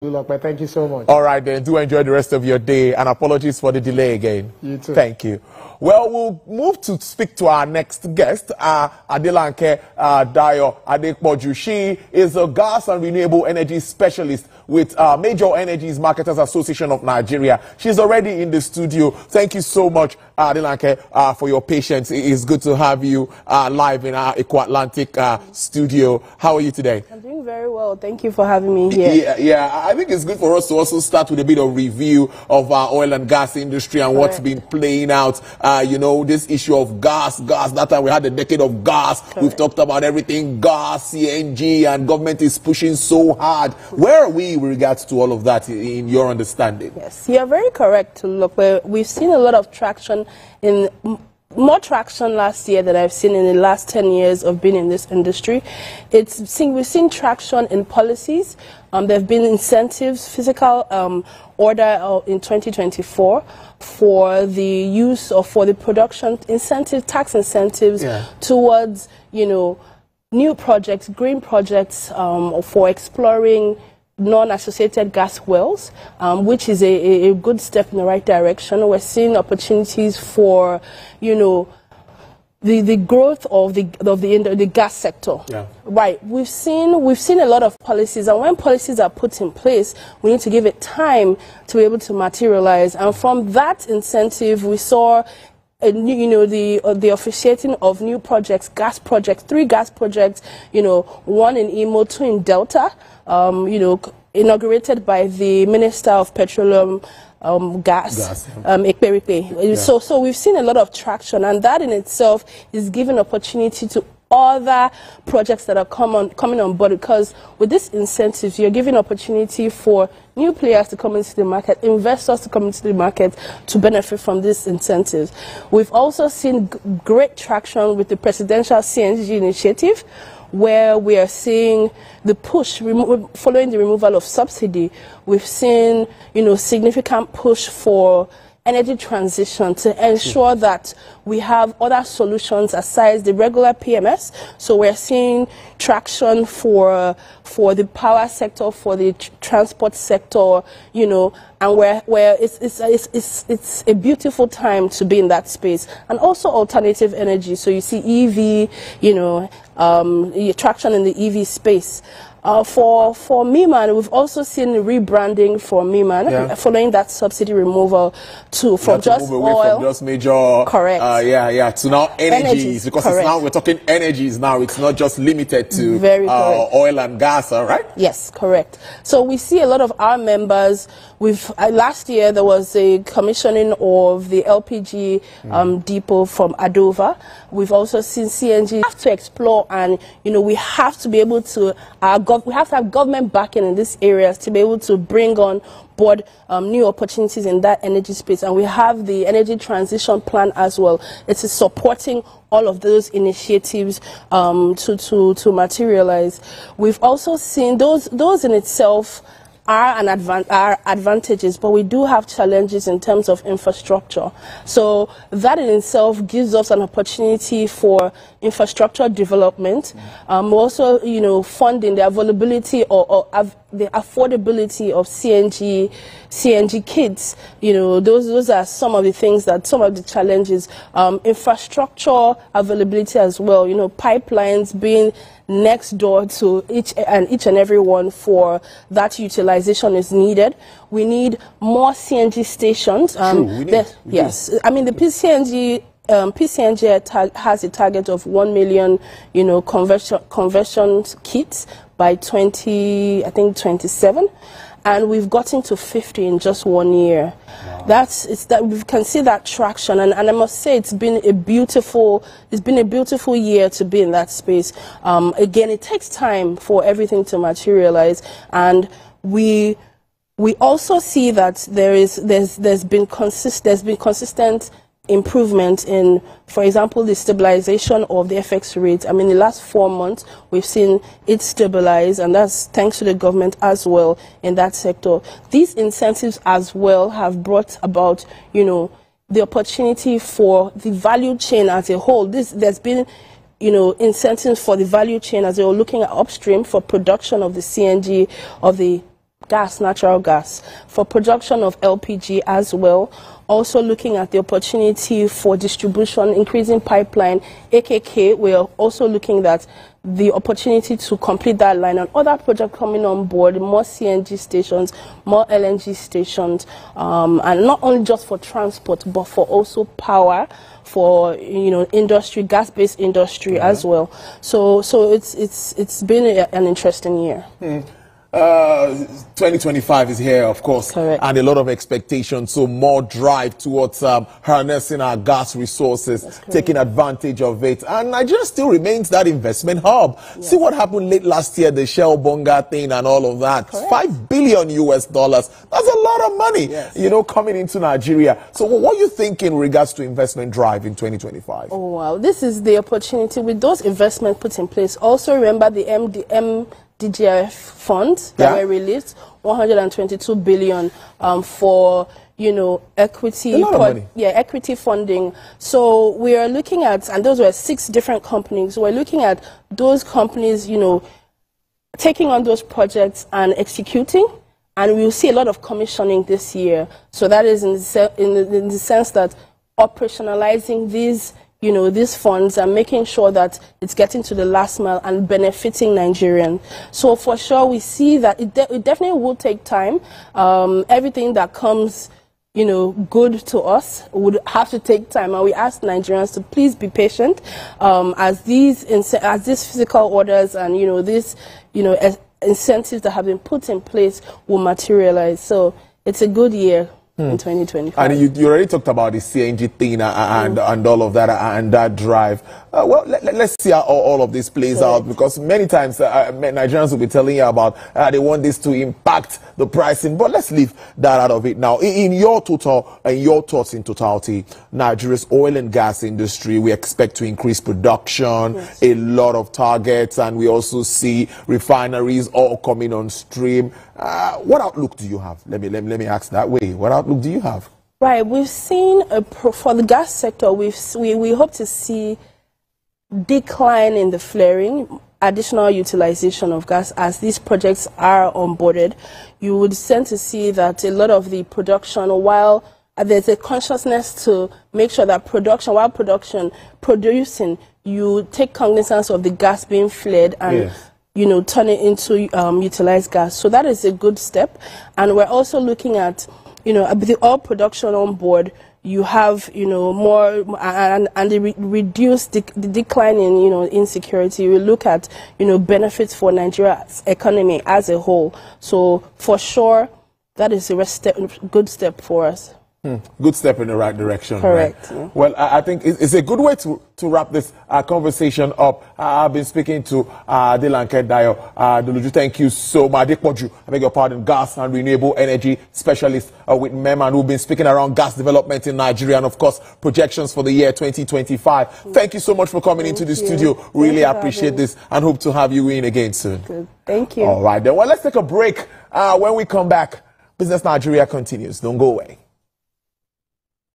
Thank you so much. All right, then. Do enjoy the rest of your day, and apologies for the delay again. You too. Thank you. Well, we'll move to speak to our next guest, Adelanke Dayo Adekpoju. She is a gas and renewable energy specialist with Major Energies Marketers Association of Nigeria. She's already in the studio. Thank you so much, Adelanke, for your patience. It is good to have you live in our Eco-Atlantic studio. How are you today? I'm doing very well. Thank you for having me here. Yeah. I think it's good for us to also start with a bit of review of our oil and gas industry and what's been playing out. You know, this issue of gas. That time we had a decade of gas. Correct. We've talked about everything gas, CNG, and government is pushing so hard. Where are we with regards to all of that in your understanding? Yes, you're very correct to look. We've seen a lot of traction in more traction last year than I've seen in the last 10 years of being in this industry. We've seen traction in policies. There have been incentives, physical order in 2024 for the use or for the production tax incentives towards, new projects, green projects for exploring non-associated gas wells, which is a good step in the right direction. We're seeing opportunities for, the growth of the gas sector. Yeah. Right. We've seen a lot of policies, and when policies are put in place, we need to give it time to be able to materialize. And from that incentive, we saw the officiating of new projects, gas projects, 3 gas projects, 1 in Imo, 2 in Delta, inaugurated by the Minister of Petroleum gas. So we've seen a lot of traction, and that in itself is giving opportunity to other projects that are coming on board, because with these incentives, you're giving opportunity for new players to come into the market, investors to come into the market to benefit from these incentives. We've also seen great traction with the presidential CNG initiative, where we are seeing the push following the removal of subsidy. We've seen, significant push for energy transition to ensure that we have other solutions aside the regular PMS. So we're seeing traction for the power sector, for the transport sector, and where it's a beautiful time to be in that space. And also alternative energy. So you see EV, traction in the EV space. For Miman, we've also seen rebranding for Miman following that subsidy removal from just oil, from just major, to now energies, because it's now we're talking energies now. It's not just limited to oil and gas, all right? Yes, correct. So we see a lot of our members. Last year there was a commissioning of the LPG depot from Adova. We've also seen CNG. We have to explore, and we have to be able to we have to have government backing in these areas to be able to bring on board new opportunities in that energy space. And we have the energy transition plan as well. It is supporting all of those initiatives to materialize. We've also seen those in itself are advantages, but we do have challenges in terms of infrastructure. So that in itself gives us an opportunity for infrastructure development. Also, funding the availability or the affordability of CNG kits. Those are some of the things some of the challenges. Infrastructure availability as well. Pipelines being next door to each and every one for that utilization is needed. We need more CNG stations. Yes, I mean the PCNG has a target of 1 million, conversion kits by 2027, and we've gotten to 50 in just 1 year. Wow. We can see that traction, and I must say it's been a beautiful year to be in that space. Again, it takes time for everything to materialize, and we also see that there's been consistent improvement in, for example, the stabilization of the FX rate. I mean, the last 4 months, we've seen it stabilize, and that's thanks to the government as well in that sector. These incentives as well have brought about, the opportunity for the value chain as a whole. There's been, incentives for the value chain as they were looking at upstream for production of the CNG, of the gas, natural gas, for production of LPG as well. Also looking at the opportunity for distribution, increasing pipeline, AKK. We're also looking at the opportunity to complete that line and other projects coming on board, more CNG stations, more LNG stations, and not only just for transport, but for also power, for industry, gas-based industry as well. So it's been an interesting year. 2025 is here, of course. Correct. And a lot of expectations, so more drive towards harnessing our gas resources, taking advantage of it. And Nigeria still remains that investment hub. Yes. See what happened late last year, the Shell Bonga thing and all of that. Correct. $5 billion. That's a lot of money, yes, coming into Nigeria. So what do you think in regards to investment drive in 2025? Oh, wow. This is the opportunity with those investments put in place. Also remember the DGF funds that were released, 122 billion for equity, equity funding. So we are looking at, and those were 6 different companies. We're looking at those companies, taking on those projects and executing, and we'll see a lot of commissioning this year. So that is in the sense that operationalizing these these funds and making sure that it's getting to the last mile and benefiting Nigerians. So for sure, we see that it definitely will take time. Everything that comes, good to us would have to take time. And we ask Nigerians to please be patient as these physical orders and, these, incentives that have been put in place will materialize. So it's a good year in 2025. And you already talked about the CNG thing and all of that and that drive. Well, let's see how all of this plays out, because many times Nigerians will be telling you about they want this to impact the pricing, but let's leave that out of it now. In your thoughts in totality, Nigeria's oil and gas industry, we expect to increase production, a lot of targets, and we also see refineries all coming on stream. What outlook do you have? Let me ask that way. What outlook do you have? Right, we've seen for the gas sector, we hope to see decline in the flaring, additional utilization of gas as these projects are onboarded. You would tend to see that a lot of the production, while there's a consciousness to make sure that producing, you take cognizance of the gas being flared and turn it into utilized gas. So that is a good step. And we're also looking at, with the oil production on board, you have, more and reduce the decline in, insecurity. We look at, benefits for Nigeria's economy as a whole. So for sure, that is a good step for us. Good step in the right direction. Correct. Right? Yeah. Well, I think it's a good way to wrap this conversation up. I've been speaking to Adelanke Dayo Duluju. Thank you so much. I beg your pardon, gas and renewable energy specialist with MEMA, who've been speaking around gas development in Nigeria and, of course, projections for the year 2025. Thank you so much for coming into the studio. Really appreciate this and hope to have you in again soon. Good. Thank you. All right, then. Well, let's take a break. When we come back, Business Nigeria continues. Don't go away.